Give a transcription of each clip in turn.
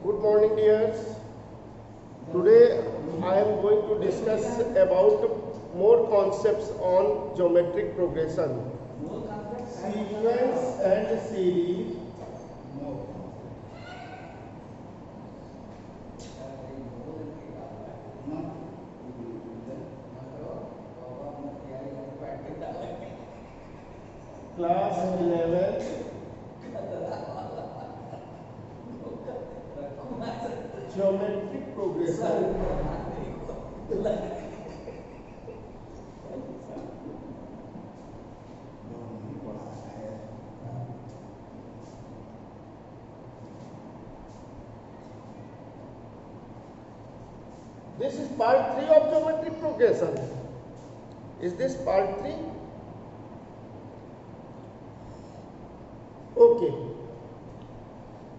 Good morning, dears. Today I am going to discuss about more concepts on geometric progression, sequence and series. Class 11 geometric progression. This is part 3 of geometric progression. Is this part 3? Okay.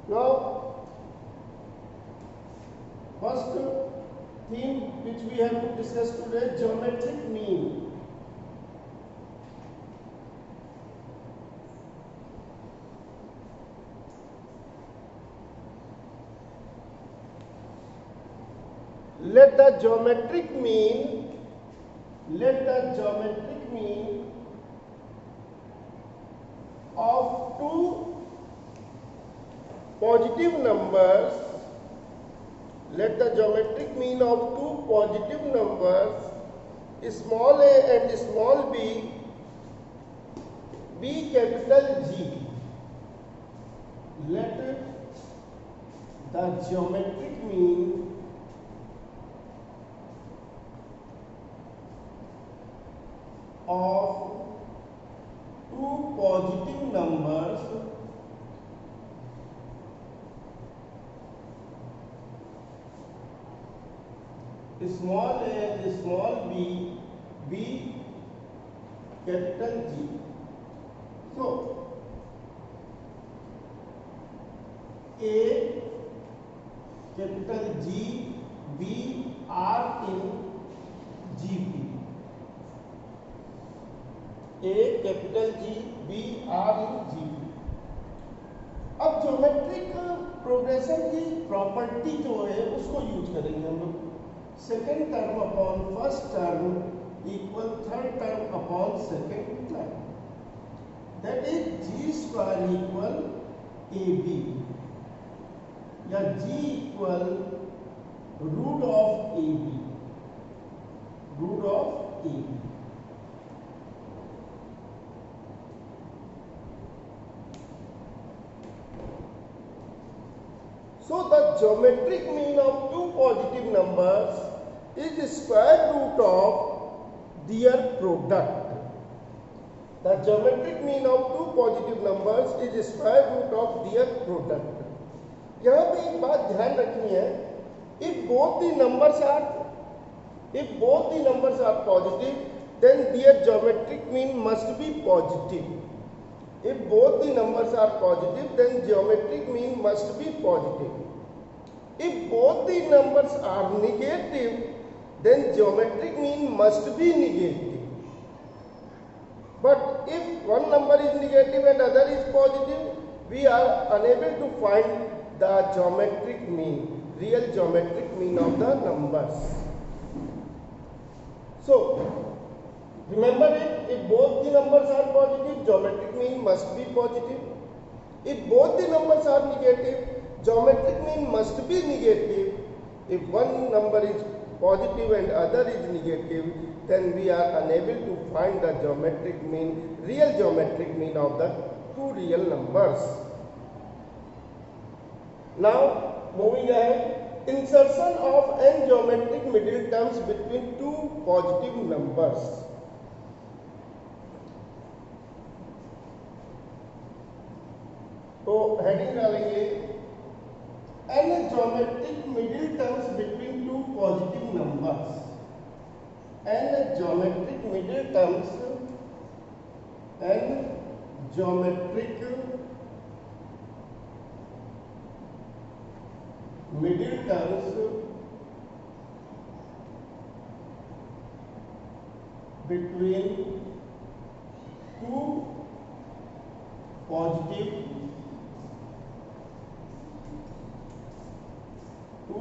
Now, first theme which we have to discuss today, geometric mean. Let the geometric mean of two positive numbers, let the geometric mean of two positive numbers, small a and small b, be capital G. Let the geometric mean of two positive numbers small a and small b be capital G. So A capital G, B are in GP. A capital G, B are in GP. अब geometric progression की property जो है उसको use करेंगे हम लोग. Second term upon first term equal third term upon second term. That is G square equal A B या G equal root of A B. Root of A B. So the geometric mean of two positive numbers is square root of their product. The geometric mean of two positive numbers is square root of their product. यहाँ पे एक बात ध्यान रखनी है. If both the numbers are positive, then their geometric mean must be positive. If both the numbers are positive, then geometric mean must be positive. If both the numbers are negative, then geometric mean must be negative. But if one number is negative and other is positive, we are unable to find the geometric mean, real geometric mean of the numbers. So, remember it, if both the numbers are positive, geometric mean must be positive. If both the numbers are negative, geometric mean must be negative. If one number is positive and other is negative, then we are unable to find the geometric mean, real geometric mean of the two real numbers. Now, moving ahead. Insertion of n geometric middle terms between two positive numbers. तो heading डालेंगे n geometric middle terms between two positive numbers. n geometric middle terms, n geometric middle terms between two positive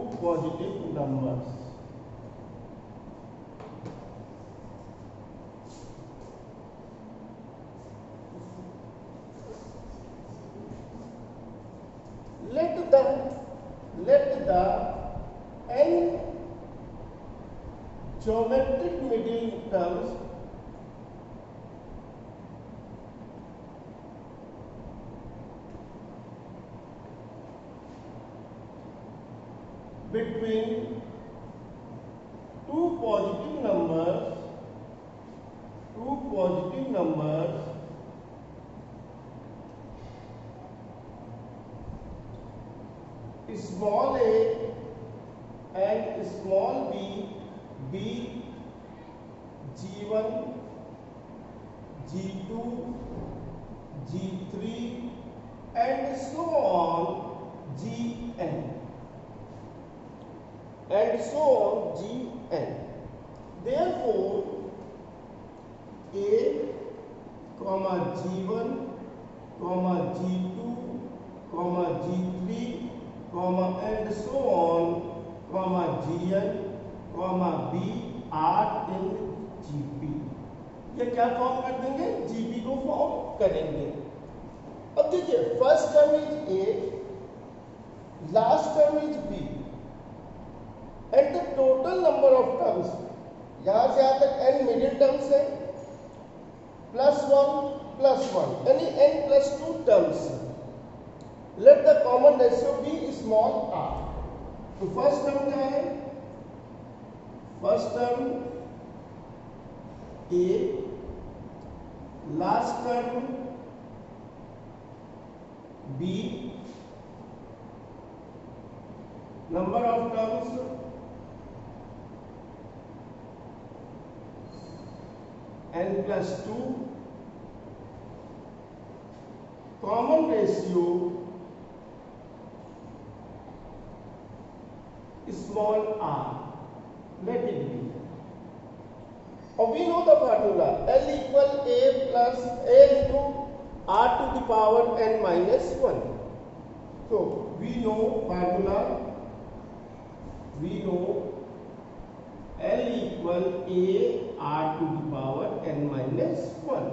two positive numbers. Let the n geometric middle terms between two positive numbers small a and small b be g1, g2, g3 and so on gn, therefore a comma g1 comma g2 comma g3 comma and so on comma gn comma b are in GP, ये क्या form कर देंगे, GP को form करेंगे। अब देखिए first term is A, last term is B and the total number of terms, यहां से यहां तक n मिडिल टर्म्स है +1 यानी n+2 terms. Let the common ratio be small r। तो फर्स्ट टर्म क्या है, first term A, last term B, number of terms n+2, common ratio small r, let it be. Or we know the formula L equal a plus a into r to the power n minus 1. So we know formula, we know L equal a r to the power n minus 1.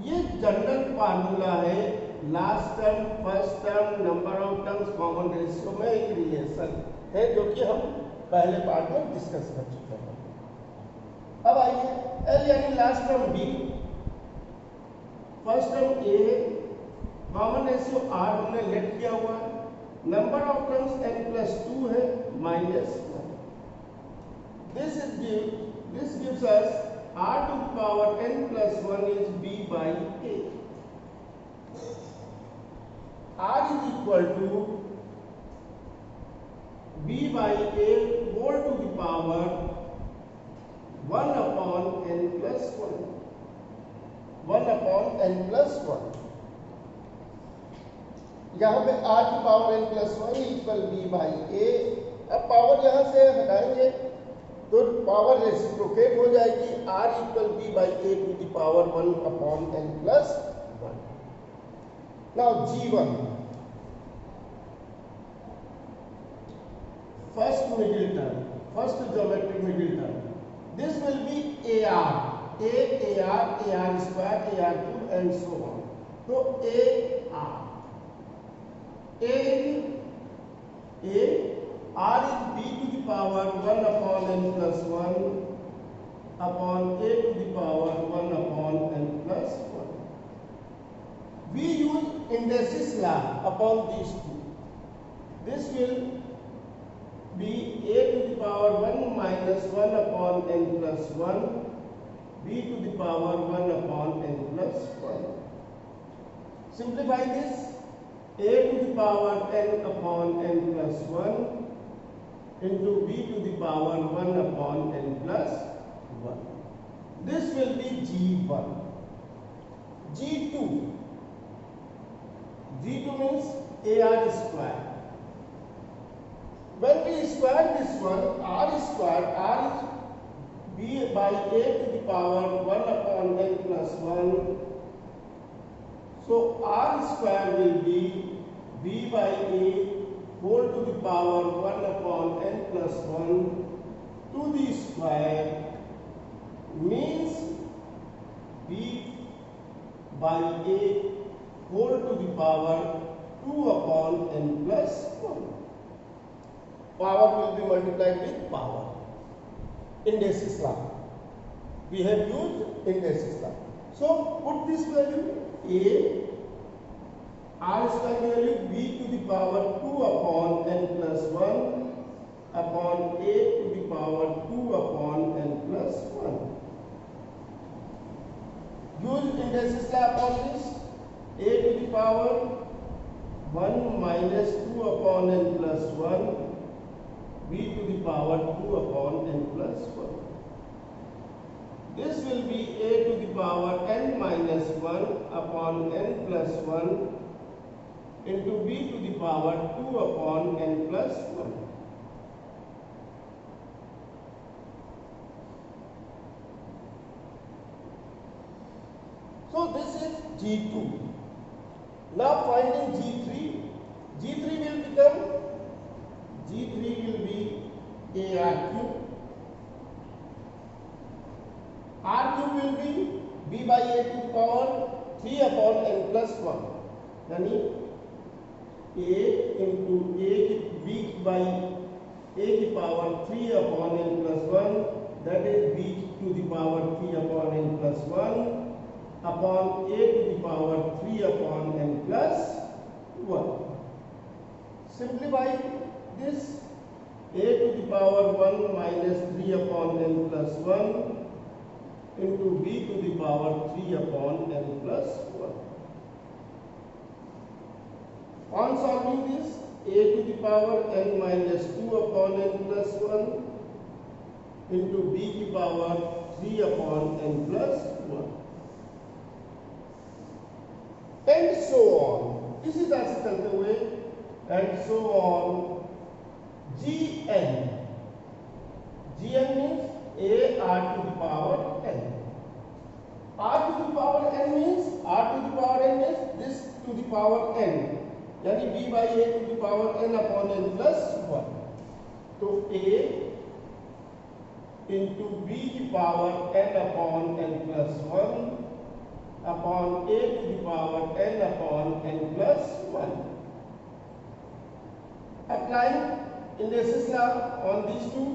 ये general formula है last term, first term, number of terms, common ratio में एक relation है जो कि हम पहले part में डिस्कस कर चुके हैं। अब आइए L यानी last term B, first term A, common ratio R हमने लेट किया हुआ है, नंबर ऑफ टर्म्स n+2 है -1। This gives us r to the power n+1 is b by a. R is equal to b by a whole to the power 1 upon n+1, 1 upon n+1। यहाँ पे r की power n+1 equal b by a। अब power यहाँ से हटाएंगे तो power reciprocate हो जाएगी, r equal b by a to the power 1 upon n+1। Now g1, first middle term, first geometric middle term, this will be AR, AR square, AR cube and so on. So AR, R is b to the power 1 upon n+1 upon a to the power 1 upon n+1. We use indices law upon these two. This will be a to the power 1 minus 1 upon n+1, b to the power 1 upon n+1. Simplify this, a to the power n upon n+1 into b to the power 1 upon n+1. This will be g1. G2 means AR square. When we square this one, R square, R is b by a to the power 1 upon n+1. So R square will be b by a whole to the power 1 upon n plus 1 to the square means b by a whole to the power 2 upon n plus 1. Power will be multiplied with power. Indices law. We have used indices law. So put this value a r square value b to the power 2 upon n plus 1 upon a to the power 2 upon n plus 1. Use indices law upon this. A to the power 1 minus 2 upon n plus 1, b to the power 2 upon n plus 1. This will be a to the power n minus 1 upon n plus 1 into b to the power 2 upon n plus 1. So this is G2. Now finding G3. G3 will become, G3 will be AR cube. R cube will be b by a to the power 3 upon n plus 1. यानी a into a b by a की power 3 upon n plus 1, that is b to the power 3 upon n plus 1 upon a to the power 3 upon n plus 1. Simplify this. A to the power 1 minus 3 upon n plus 1 into b to the power 3 upon n plus 1. On solving this, a to the power n minus 2 upon n plus 1 into b की power 3 upon n plus 1. And so on. इसी तरह से चलते हुए and so on. Gn. Gn means a r to the power n. R to the power n means r to the power n means this to the power n. यानी b by a to the power n upon n plus 1. तो a into b की power n upon n plus 1 upon a to the power n upon n plus 1. Applying indices law on these two,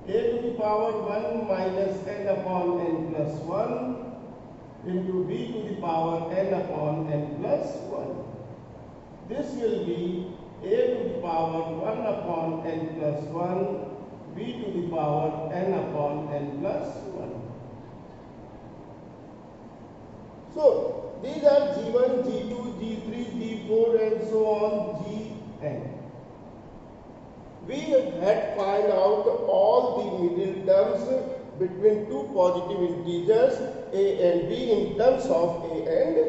a to the power 1 minus n upon n plus 1 into b to the power n upon n plus 1. This will be a to the power 1 upon n plus 1, b to the power n upon n plus 1. So these are G1, G2, G3, G4 and so on Gn. We had find out all the middle terms between two positive integers a and b in terms of a and d.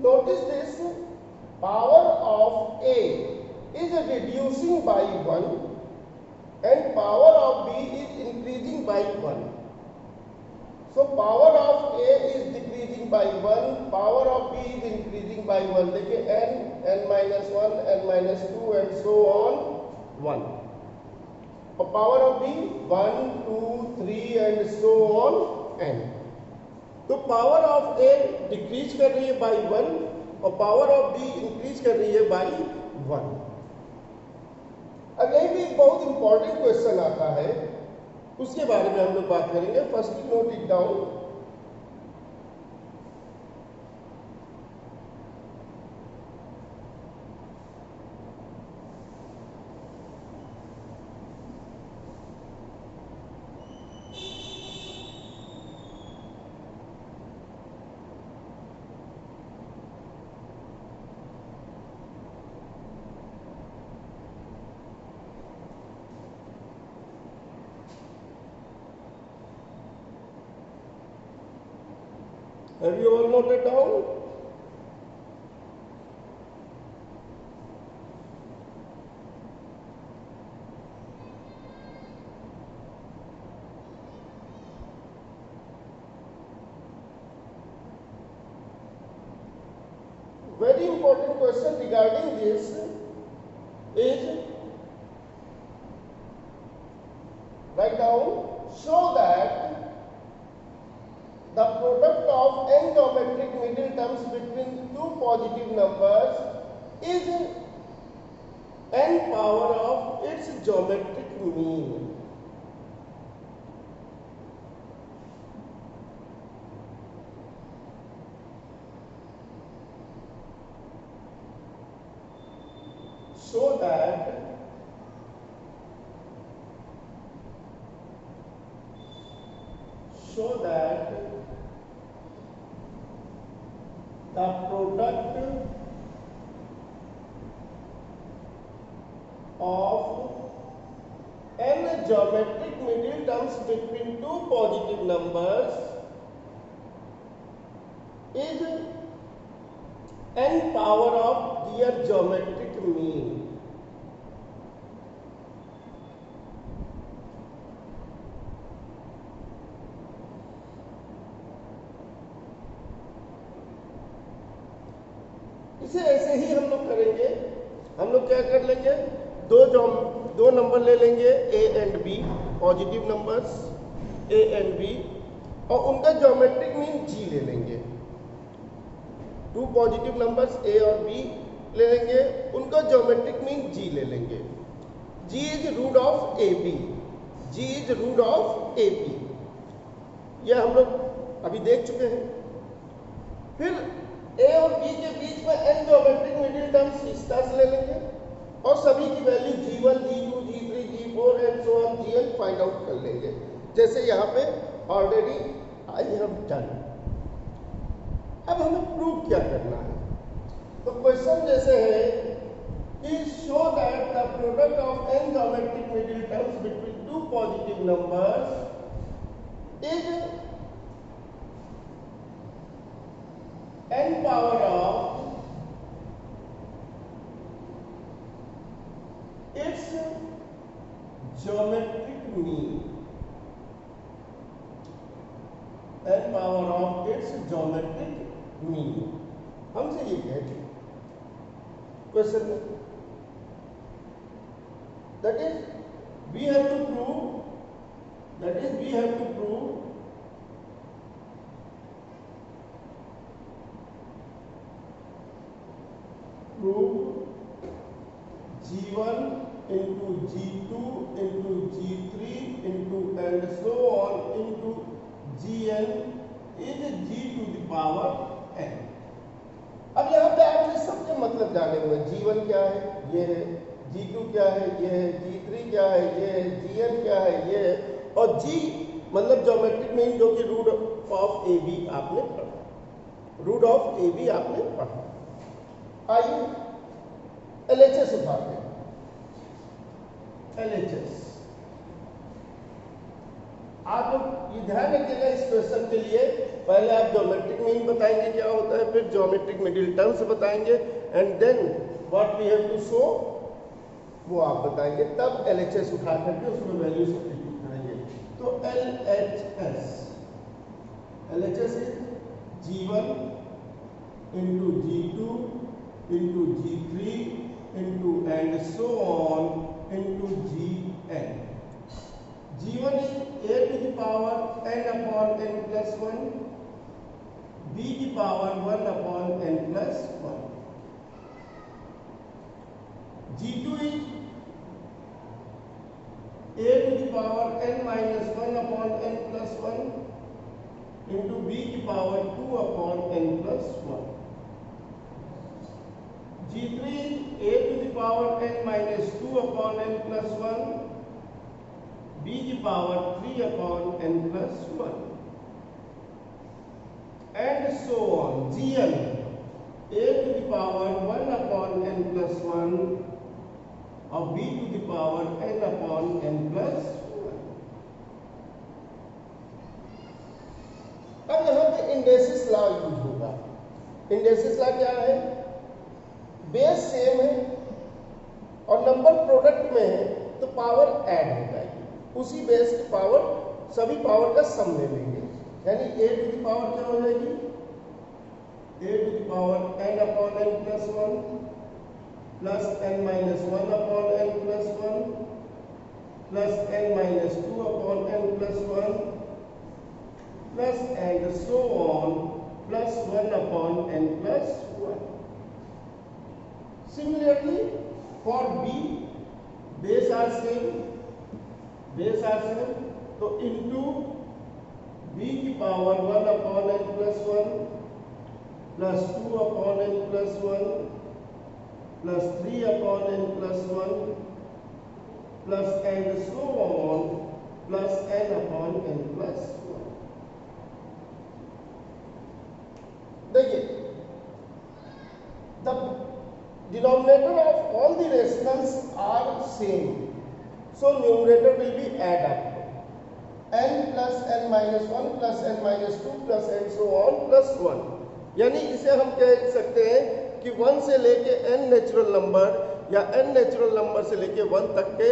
Notice this, power of A is reducing by 1 and power of B is increasing by 1. So power of A is decreasing by 1, power of B is increasing by 1. देखिए n minus 1, n minus 2 and so on 1. और power of B 1, 2, 3 and so on n. तो power of A decrease कर रही है by 1 और power of be increase कर रही है बाई 1. अब यही भी एक बहुत इंपॉर्टेंट क्वेश्चन आता है, उसके बारे में हम लोग बात करेंगे. First note it down. Have you all noted down? Very important question regarding this is, write down, show that the product of n geometric middle terms between two positive numbers is n power of its geometric mean. So that the product of n geometric middle terms between two positive numbers is n power of their geometric mean. इसे ऐसे ही हम लोग करेंगे। हम लोग क्या कर लेंगे, दो नंबर ले लेंगे a and b, positive numbers a and b, और उनका ज्योमेट्रिक मीन g ले लेंगे। टू पॉजिटिव नंबर्स a और b ले लेंगे, उनका ज्योमेट्रिक मीन g ले लेंगे। g is root of ab, g is root of ab, यह हम लोग अभी देख चुके हैं। फिर a और b के बीच में n ज्योमेट्रिक मिडिल टर्म्स इस तरह से ले लेंगे और सभी की value g1, g2, g3, g4 and so on gn find out कर लेंगे, जैसे यहाँ पे ऑलरेडी आई हैव डन। अब हमें प्रूव क्या करना है, तो क्वेश्चन जैसे है कि show that the product of n geometric middle terms between two positive numbers is n power of its geometric mean, n power of its geometric mean। हमसे ये कहते हैं क्वेश्चन में, that is we have to prove g1 into g2 into g3 into and so on into gn is g to the power n। अब यहाँ पे आपने सबके मतलब जाने हुए, g1 क्या है ये है, g2 क्या है ये है, g3 क्या है ये है, gn क्या है ये है, और g मतलब ज्योमेट्रिक मीन जो कि रूट ऑफ ए बी आपने पढ़ा, रूट ऑफ ए बी आपने पढ़ा। आइए LHS उठाते हैं। LHS आप लोग ये ध्यान रखिएगा इस क्वेश्चन के लिए, पहले आप ज्योमेट्रिक मीन बताएंगे क्या होता है, फिर ज्योमेट्रिक मिडिल टर्म्स बताएंगे, and then what we have to show वो आप बताएंगे, तब LHS उठा करके उसमें वैल्यू सब्स्टिट्यूट करेंगे। तो LHS is g1 into g2 into g3 into and so on into gn। g1 is a to the power n upon n plus 1, b की power 1 upon n plus 1, g2 is a to the power n minus 1 upon n plus 1 into b की power 2 upon n plus 1, g3 is a to the power n minus 2 upon n plus 1, b की power 3 upon n plus 1, and so on gn a to the power 1 upon n plus 1 और b to the power n upon n plus 1। अब यहाँ पे इंडेसिस law use होगा। इंडेसिस law क्या है? Base same है और नंबर प्रोडक्ट में है तो पावर ऐड हो जाएगी, उसी बेस की पावर सभी पावर का सम ले लेंगे, यानी a टू द पावर क्या हो जाएगी? a to the power n upon n plus 1 plus n minus 1 upon n plus 1 plus n minus 2 upon n plus 1 plus and so on plus 1 upon n plus 1। Similarly, for b, base are same, तो into b की power 1 upon n plus 1 plus 2 upon n plus 1 plus 3 upon n plus 1 plus and so on plus n upon n plus 1। देखिए, the denominator of all the rationals are same, so numerator will be add up n plus n minus 1 plus n minus 2 plus and so on plus 1। यानी इसे हम कह सकते हैं कि 1 से लेके n नेचुरल नंबर या n नेचुरल नंबर से लेके 1 तक के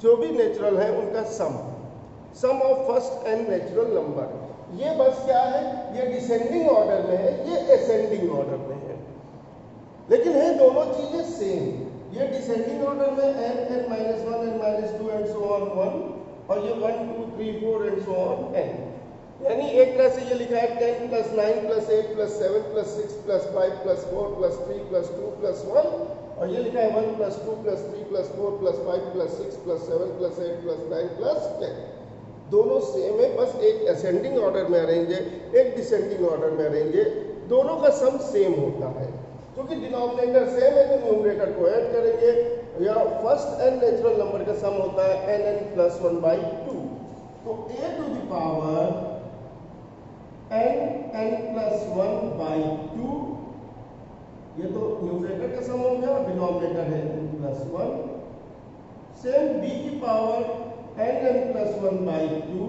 जो भी नेचुरल हैं उनका sum of first n natural number. ये बस क्या है, ये डिसेंडिंग ऑर्डर में है, ये असेंडिंग ऑर्डर में है, लेकिन है दोनों चीजें सेम। ये डिसेंडिंग ऑर्डर में n n minus 1 n minus 2 and so on 1 और ये 1 2 3 4 एंड सो ऑन n। यानी एक तरह से ये लिखा है 10 plus 9 plus 8 plus 7 plus 6 plus 5 plus 4 plus 3 plus 2 plus 1 और ये लिखा है 1 plus 2 plus 3 plus 4 plus 5 plus 6 plus 7 plus 8 plus 9 plus 10। दोनों सेम है, बस एक असेंडिंग ऑर्डर में अरेंज है, एक डिसेंडिंग ऑर्डर में अरेंज है, दोनों का सम सेम होता है। क्योंकि डिनोमिनेटर सेम है तो न्यूमरेटर को ऐड करेंगे, या फर्स्ट n नेचुरल नंबर का सम होता है n n प्लस 1 बाई 2, तो a to the power n n plus 1 by 2, ये तो न्यूमरेटर का सम हो गया और डिनोमिनेटर है n प्लस 1। सेम b की power n n plus 1 by 2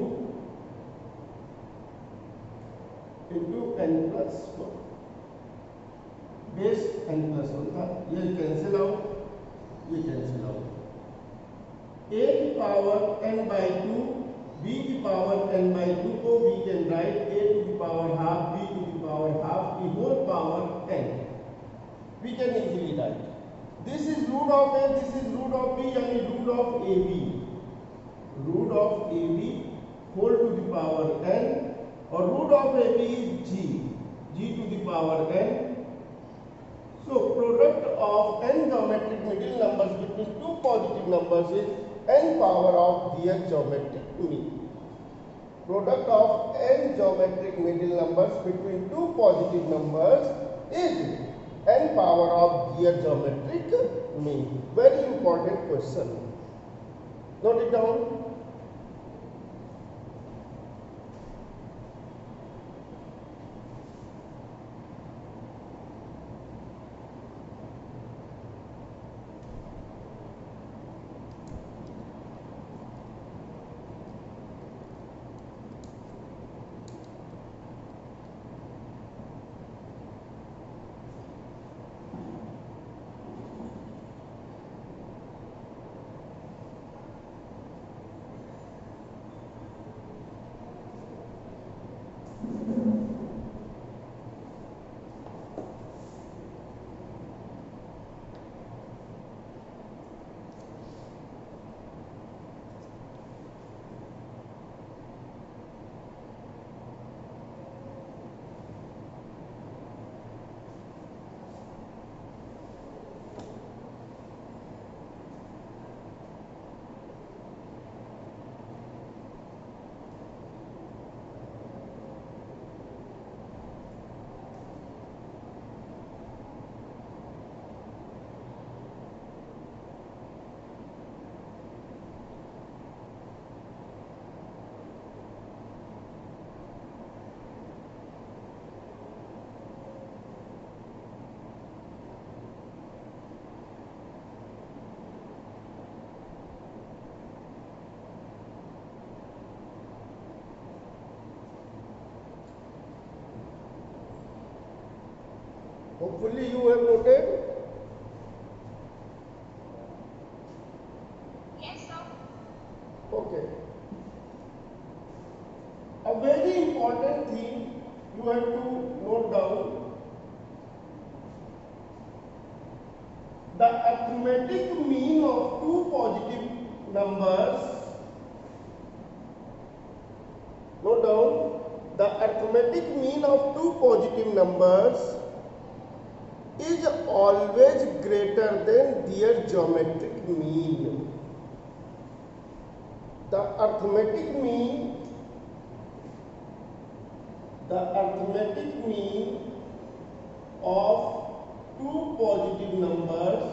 into n plus 1, base n plus 1 था, ये कैंसिल आउट, ये कैंसिल आउट। a की पावर n बाई 2, b की पावर n बाई 2 को we can write a to the power half, b to the power half, the whole power n। We can easily write this is root of a, this is root of b, यानी root of ab, root of ab whole to the power n, और root of ab is g to the power n। So product of n geometric middle numbers between two positive numbers is n power of their geometric mean। Product of n geometric middle numbers between two positive numbers is n power of their geometric mean। Very important question, note it down। Hopefully you have noted. Yes, sir. Okay. A very important thing you have to note down. The arithmetic mean of two positive numbers. Note down. The arithmetic mean of two positive numbers is always greater than their geometric mean. The arithmetic mean of two positive numbers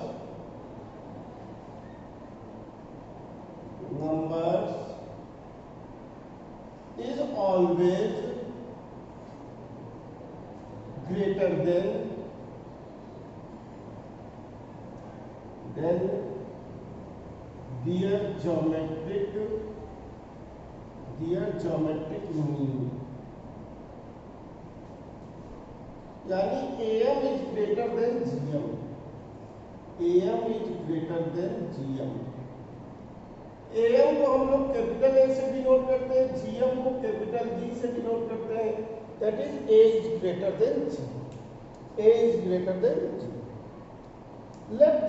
is always greater than their geometric mean. यानी AM is greater than GM. AM is greater than GM. AM को हम लोग capital A से denote करते हैं, GM को capital G से denote करते हैं. That is A is greater than G. A is greater than G. Let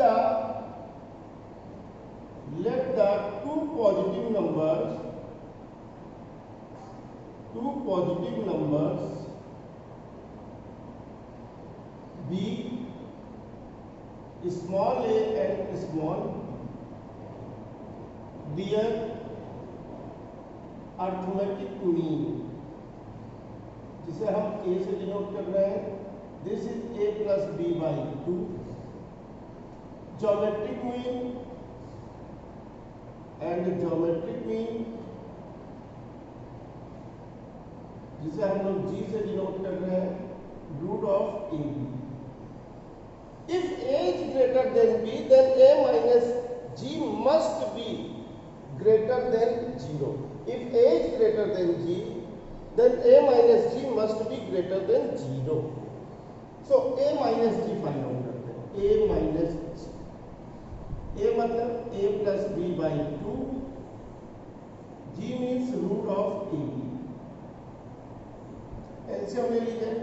the two positive numbers be small a and small b. Their arithmetic mean, जिसे हम a से denote कर रहे हैं, this is a plus b by 2. Geometric mean and geometric mean, जिसे हम लोग g से डिनोट कर रहे हैं, root of ab. If a is greater than b, then a minus g must be greater than 0. If a is greater than g, then a minus g must be greater than 0. So a minus g find out करते हैं. a minus g, a मतलब a plus b by 2, g means root of ab. LCM ले लीजिए.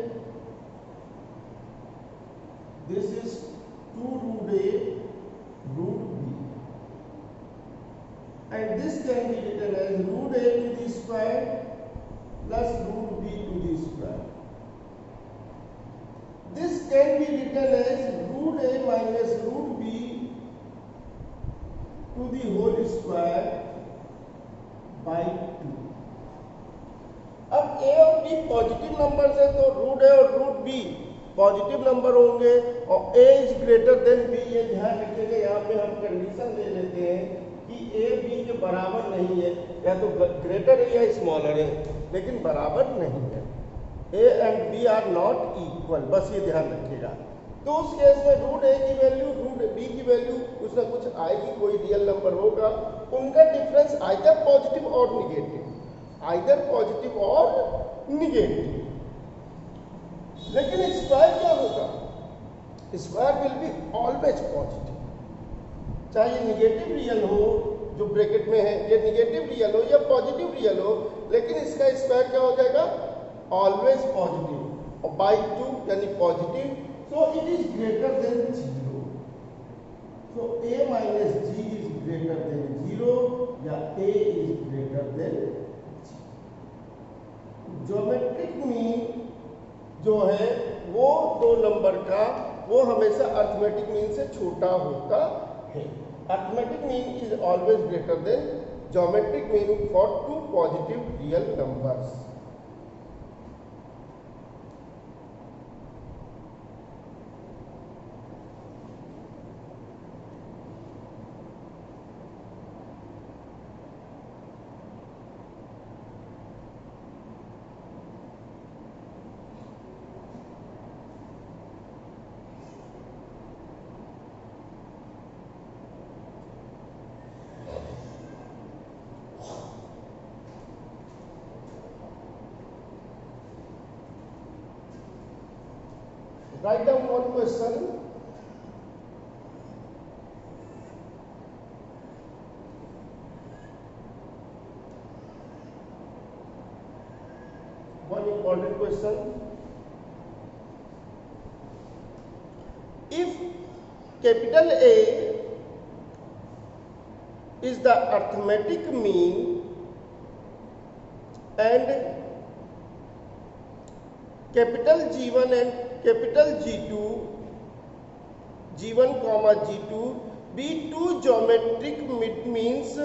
This is 2 root a root b, and this can be written as root a to the square plus root b to the square. This can be written as root a minus root b to the whole square by 2. अब a और b positive numbers है, तो root a और root b positive number होंगे, और a is greater than b. ये ध्यान रखिएगा. यहाँ पे हम कंडीशन ले लेते हैं कि a b के बराबर नहीं है, या तो ग्रेटर है या स्मॉलर है, लेकिन बराबर नहीं है. a and b are not equal, बस ये ध्यान रखिएगा. तो उस केस में रूट a की वैल्यू रूट b की वैल्यू कुछ ना कुछ आएगी, कोई रियल नंबर होगा. उनका डिफरेंस आइदर पॉजिटिव और निगेटिव, लेकिन स्क्वायर क्या होगा? Square will be always positive. चाहे ये निगेटिव रियल हो जो ब्रैकेट में है, ये निगेटिव रियल हो या पॉजिटिव रियल हो, लेकिन इसका स्क्वायर क्या हो जाएगा? Always positive. और बाई 2 यानी positive. So it is greater than 0. So a minus g is greater than 0 या a is greater than. Geometric mean जो है वो दो नंबर का, वो हमेशा अर्थमेटिक मीन से छोटा होता है. Arithmetic mean is always greater than geometric mean for two positive real numbers. Write down one question. One important question. If capital A is the arithmetic mean and capital G1 and capital G2, G1 comma G2 be two geometric means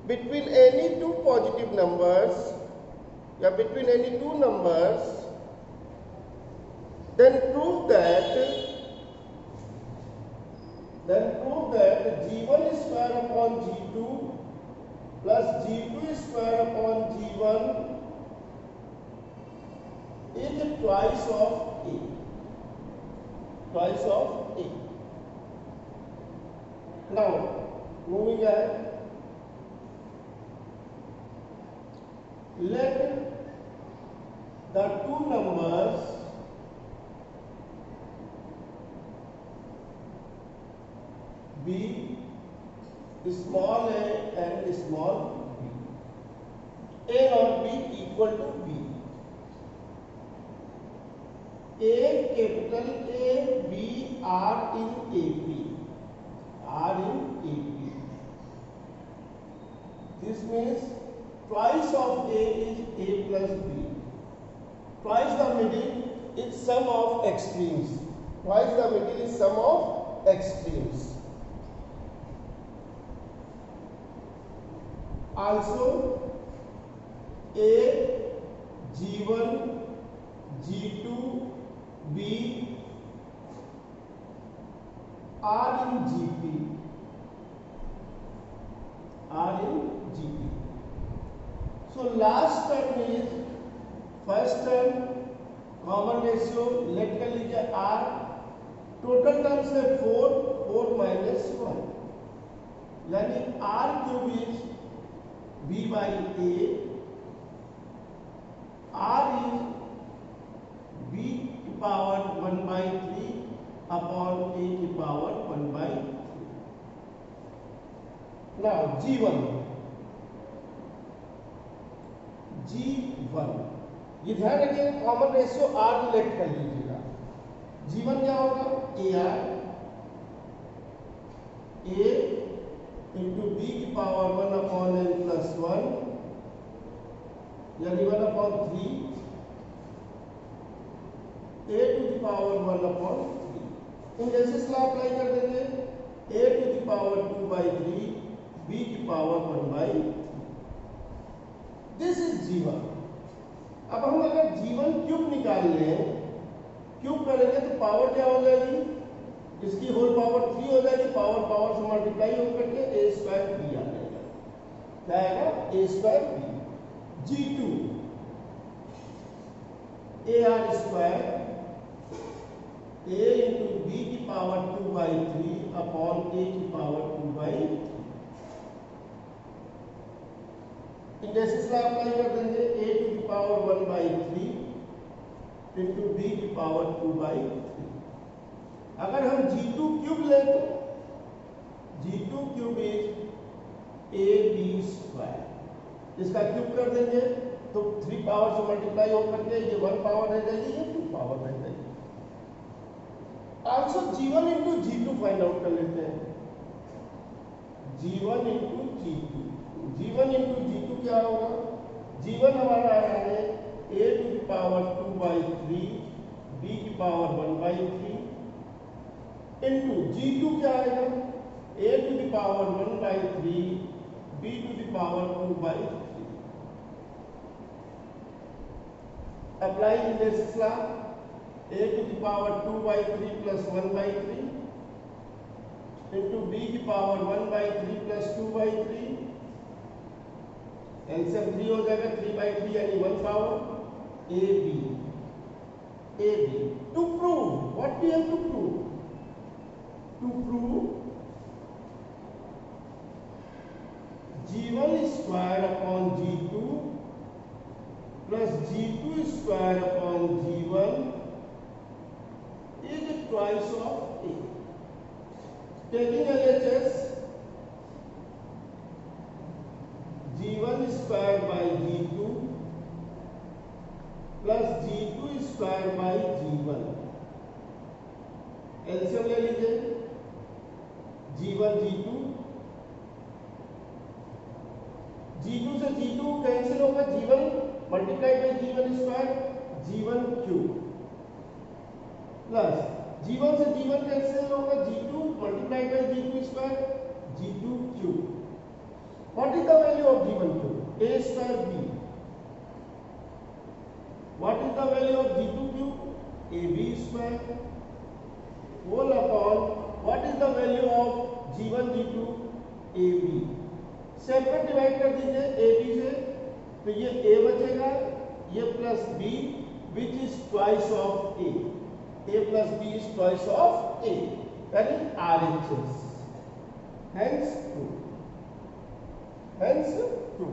between any two positive numbers, या between any two numbers, then prove that G1 square upon G2 plus G2 square upon G1 is twice of A. Twice of A. Now, moving ahead. Let the two numbers be small a and small b. A not b equal to b. A capital A, B are in AP. Are in AP. This means twice of A is A plus B. Twice the middle is sum of extremes. Twice the middle is sum of extremes. Also, A, G1, G2, B are in GP. Are in GP. So last term is first term common ratio let कर लीजिए R. Total terms है 4 minus 1 यानी R cube is B by A. R is B की power 1 by 3 upon A की power 1 by 3. Now G1 ये ध्यान रखिए common ratio R late कर लीजिएगा. G1 क्या होगा AR A इंटू B की पावर 1 अपॉन N प्लस 1 यानी 1 upon 3 A to the power 1 upon 3. Indexes law apply कर देंगे. A to the power 2 by 3 B की power 1 by 3. This is G1. अब हम अगर G1 क्यूब निकाल लें, क्यूब करेंगे तो पावर क्या हो जाएगी, इसकी होल पावर 3 हो जाएगी. पावर पावर से मल्टीप्लाई हो करके A स्क्वायर B आ जाएगा. क्या आएगा A square B. G2 AR square A into B की पावर 2 by 3 अपॉन A की power 2 by 3. Indexes law apply कर देंगे. A to the power 1 by 3 into B की पावर 2 by 3. अगर हम G2 क्यूब लें तो G2 cube is AB square. इसका क्यूब कर देंगे तो 3 पावर से मल्टीप्लाई हो करके ये 1 पावर रह जाएगी, ये 2 पावर रह जाएगी. Also G1 into G2 find out कर लेते हैं. G1 into G2. G1 into G2 क्या होगा, G1 हमारा आया है A to the power 2 by 3 B की पावर 1 by 3 इंटू G2 क्या आएगा A to the power 1 by 3 B to the power 2 by 3. Apply indexes law. A to the power 2 by 3 plus 1 by 3 into B की power 1 by 3 plus 2 by 3. LCM 3 हो जाएगा. 3 by 3 यानी 1 power. AB to prove what we have to prove. To prove G1 square upon G2 plus G2 square upon G1 is twice of A. Taking LHS, G1 square by G2 plus G2 square by G1, LCM ले लीजिए, G1 G2, G2 से G2 cancel होगा, G1 multiply by G1 square, G1 cube plus G1 से G1 cancel होगा, G2 multiply by G2 square, G2 cube. What is the value of G1 cube? A square B. What is the value of G2 cube? AB square. Whole upon what is the value of G1 G2? AB. Separate divide कर दीजिए AB से, तो ये A बचेगा, ये plus B which is twice of A. A plus B is twice of A. यानी RHS. Hence 2. Hence 2.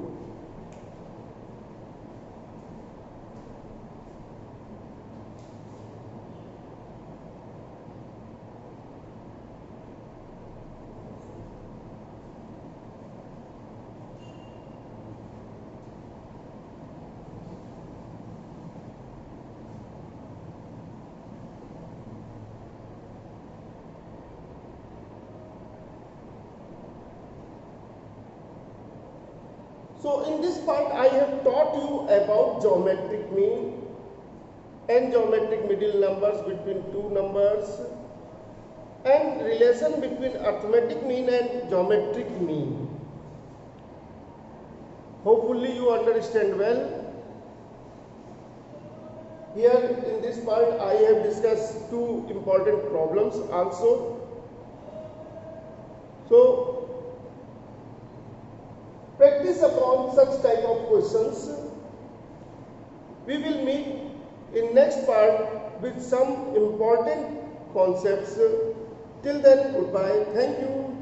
So in this part I have taught you about geometric mean and geometric middle numbers between two numbers and relation between arithmetic mean and geometric mean. Hopefully you understand well. Here in this part I have discussed two important problems also. So practice upon such type of questions. We will meet in next part with some important concepts. Till then, goodbye. Thank you.